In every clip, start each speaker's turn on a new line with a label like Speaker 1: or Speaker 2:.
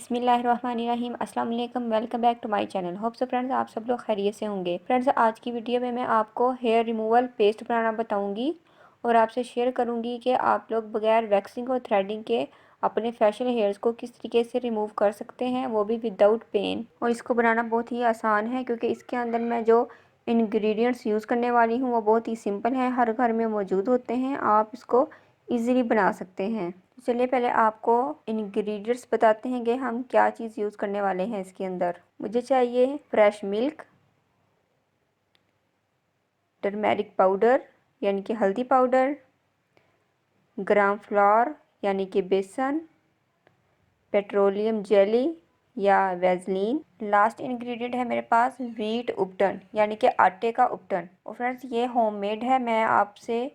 Speaker 1: बिस्मिल्लाहिर्रहमानिर्रहीम। अस्सलाम वालेकुम, welcome back to my channel. Hope so friends आप सब लोग खैरियत से होंगे। फ्रेंड्स आज की वीडियो में मैं आपको हेयर रिमूवल पेस्ट बनाना बताऊंगी और आपसे शेयर करूंगी कि आप लोग बगैर वैक्सिंग और थ्रेडिंग के अपने फैशियल हेयर्स को किस तरीके से रिमूव कर सकते हैं, वो भी विदाउट पेन। और इसको बनाना बहुत ही आसान है क्योंकि इसके अंदर मैं जो इंग्रेडिएंट्स यूज़ करने वाली हूँ वो बहुत ही सिंपल है, हर घर में मौजूद होते हैं। आप इसको ईज़िली बना सकते हैं। चलिए पहले आपको इंग्रेडिएंट्स बताते हैं कि हम क्या चीज़ यूज़ करने वाले हैं इसके अंदर। मुझे चाहिए फ्रेश मिल्क, टर्मेरिक पाउडर यानी कि हल्दी पाउडर, ग्राम फ्लोर यानी कि बेसन, पेट्रोलियम जेली या वैसलीन। लास्ट इंग्रेडिएंट है मेरे पास व्हीट उपटन यानी कि आटे का उपटन। और फ्रेंड्स ये होममेड है, मैं आपसे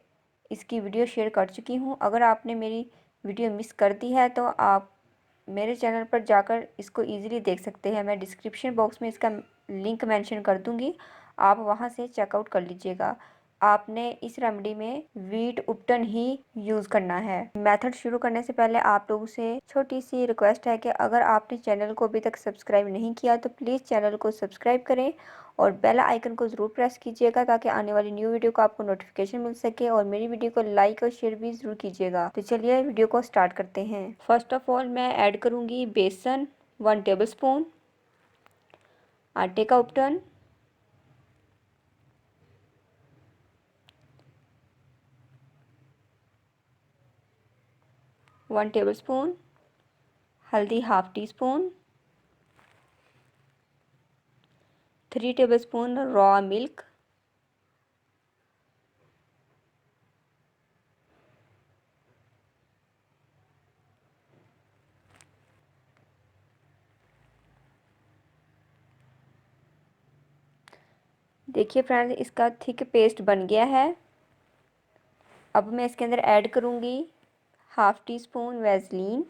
Speaker 1: इसकी वीडियो शेयर कर चुकी हूँ। अगर आपने मेरी वीडियो मिस कर दी है तो आप मेरे चैनल पर जाकर इसको इजीली देख सकते हैं। मैं डिस्क्रिप्शन बॉक्स में इसका लिंक मेंशन कर दूंगी, आप वहां से चेकआउट कर लीजिएगा। आपने इस रेमेडी में व्हीट उपटन ही यूज़ करना है। मेथड शुरू करने से पहले आप लोगों से छोटी सी रिक्वेस्ट है कि अगर आपने चैनल को अभी तक सब्सक्राइब नहीं किया तो प्लीज़ चैनल को सब्सक्राइब करें और बेल आइकन को ज़रूर प्रेस कीजिएगा ताकि आने वाली न्यू वीडियो का आपको नोटिफिकेशन मिल सके। और मेरी वीडियो को लाइक और शेयर भी ज़रूर कीजिएगा। तो चलिए वीडियो को स्टार्ट करते हैं। फर्स्ट ऑफ ऑल मैं ऐड करूँगी बेसन 1 टेबल स्पून, आटे का उपटन, वन टेबल स्पून, हल्दी half tea spoon, 3 table spoon raw milk, देखिए फ्रेंड्स इसका थिक पेस्ट बन गया है। अब मैं इसके अंदर ऐड करूँगी हाफ टी स्पून वैसलीन।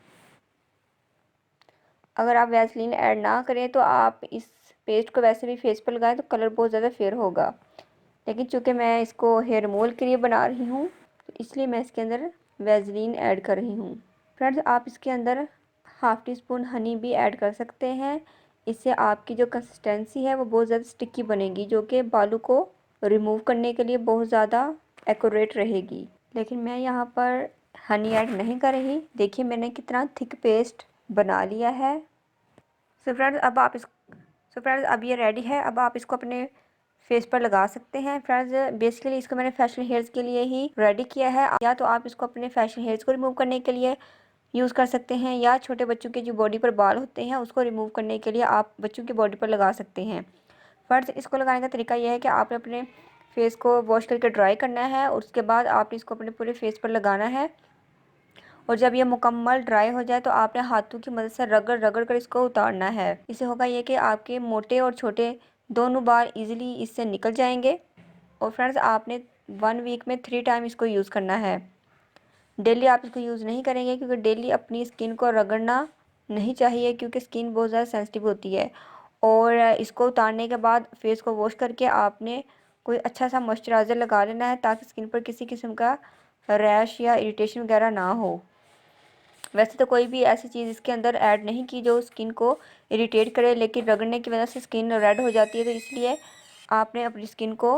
Speaker 1: अगर आप वैसलीन ऐड ना करें तो आप इस पेस्ट को वैसे भी फेस पर लगाएं तो कलर बहुत ज़्यादा फेयर होगा, लेकिन चूँकि मैं इसको हेयर रिमूवल के लिए बना रही हूँ तो इसलिए मैं इसके अंदर वैसलीन ऐड कर रही हूँ। फ्रेंड्स आप इसके अंदर हाफ टी स्पून हनी भी ऐड कर सकते हैं। इससे आपकी जो कंसिस्टेंसी है वो बहुत ज़्यादा स्टिकी बनेगी, जो कि बालों को रिमूव करने के लिए बहुत ज़्यादा एक्यूरेट रहेगी। लेकिन मैं यहाँ पर हनी ऐड नहीं कर रही। देखिए मैंने कितना थिक पेस्ट बना लिया है। सो फ्रेंड्स अब ये रेडी है। अब आप इसको अपने फेस पर लगा सकते हैं। फ्रेंड्स बेसिकली इसको मैंने फैशियल हेयर्स के लिए ही रेडी किया है, या तो आप इसको अपने फैशियल हेयर्स को रिमूव करने के लिए यूज़ कर सकते हैं, या छोटे बच्चों के जो बॉडी पर बाल होते हैं उसको रिमूव करने के लिए आप बच्चों की बॉडी पर लगा सकते हैं। फ्रेंड्स इसको लगाने का तरीका यह है कि आपने अपने फेस को वॉश करके ड्राई करना है और उसके बाद आपने इसको अपने पूरे फेस पर लगाना है। और जब ये मुकम्मल ड्राई हो जाए तो आपने हाथों की मदद से रगड़ रगड़ कर इसको उतारना है। इससे होगा ये कि आपके मोटे और छोटे दोनों बाल इजीली इससे निकल जाएंगे। और फ्रेंड्स आपने 1 वीक में 3 टाइम इसको यूज़ करना है। डेली आप इसको यूज़ नहीं करेंगे क्योंकि डेली अपनी स्किन को रगड़ना नहीं चाहिए, क्योंकि स्किन बहुत ज़्यादा सेंसिटिव होती है। और इसको उतारने के बाद फेस को वॉश करके आपने कोई अच्छा सा मॉइस्चराइज़र लगा लेना है ताकि स्किन पर किसी किस्म का रैश या इरिटेशन वगैरह ना हो। वैसे तो कोई भी ऐसी चीज़ इसके अंदर ऐड नहीं की जो स्किन को इरिटेट करे, लेकिन रगड़ने की वजह से स्किन रेड हो जाती है, तो इसलिए आपने अपनी स्किन को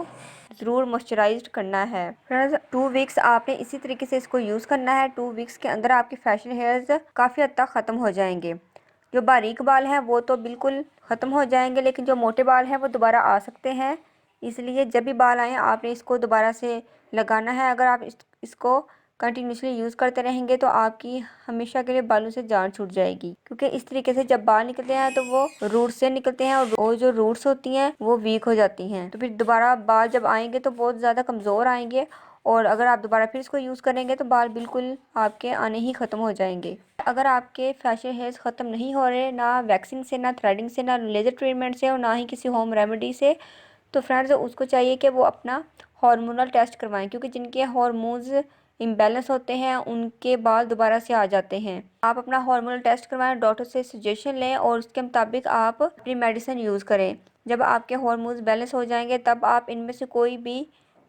Speaker 1: ज़रूर मॉइस्चराइज्ड करना है। फ्रेंड्स 2 वीक्स आपने इसी तरीके से इसको यूज़ करना है। 2 वीक्स के अंदर आपके फैशियल हेयर्स काफ़ी हद तक ख़त्म हो जाएंगे। जो बारीक बाल हैं वो तो बिल्कुल ख़त्म हो जाएंगे, लेकिन जो मोटे बाल हैं वो दोबारा आ सकते हैं। इसलिए जब भी बाल आएँ आपने इसको दोबारा से लगाना है। अगर आप इसको कंटिन्यूसली यूज़ करते रहेंगे तो आपकी हमेशा के लिए बालों से जान छूट जाएगी, क्योंकि इस तरीके से जब बाल निकलते हैं तो वो रूट से निकलते हैं और जो रूट्स होती हैं वो वीक हो जाती हैं। तो फिर दोबारा बाल जब आएंगे तो बहुत ज़्यादा कमज़ोर आएंगे, और अगर आप दोबारा फिर इसको यूज़ करेंगे तो बाल बिल्कुल आपके आने ही ख़त्म हो जाएंगे। अगर आपके फैशियल हेयर्स ख़त्म नहीं हो रहे, ना वैक्सिंग से, ना थ्रेडिंग से, ना लेज़र ट्रीटमेंट से, और ना ही किसी होम रेमेडी से, तो फ्रेंड्स उसको चाहिए कि वो अपना हार्मोनल टेस्ट करवाएं, क्योंकि जिनके हार्मोन्स इम्बैलेंस होते हैं उनके बाल दोबारा से आ जाते हैं। आप अपना हार्मोनल टेस्ट करवाएं, डॉक्टर से सजेशन लें और उसके मुताबिक आप अपनी मेडिसिन यूज़ करें। जब आपके हार्मोन्स बैलेंस हो जाएंगे तब आप इनमें से कोई भी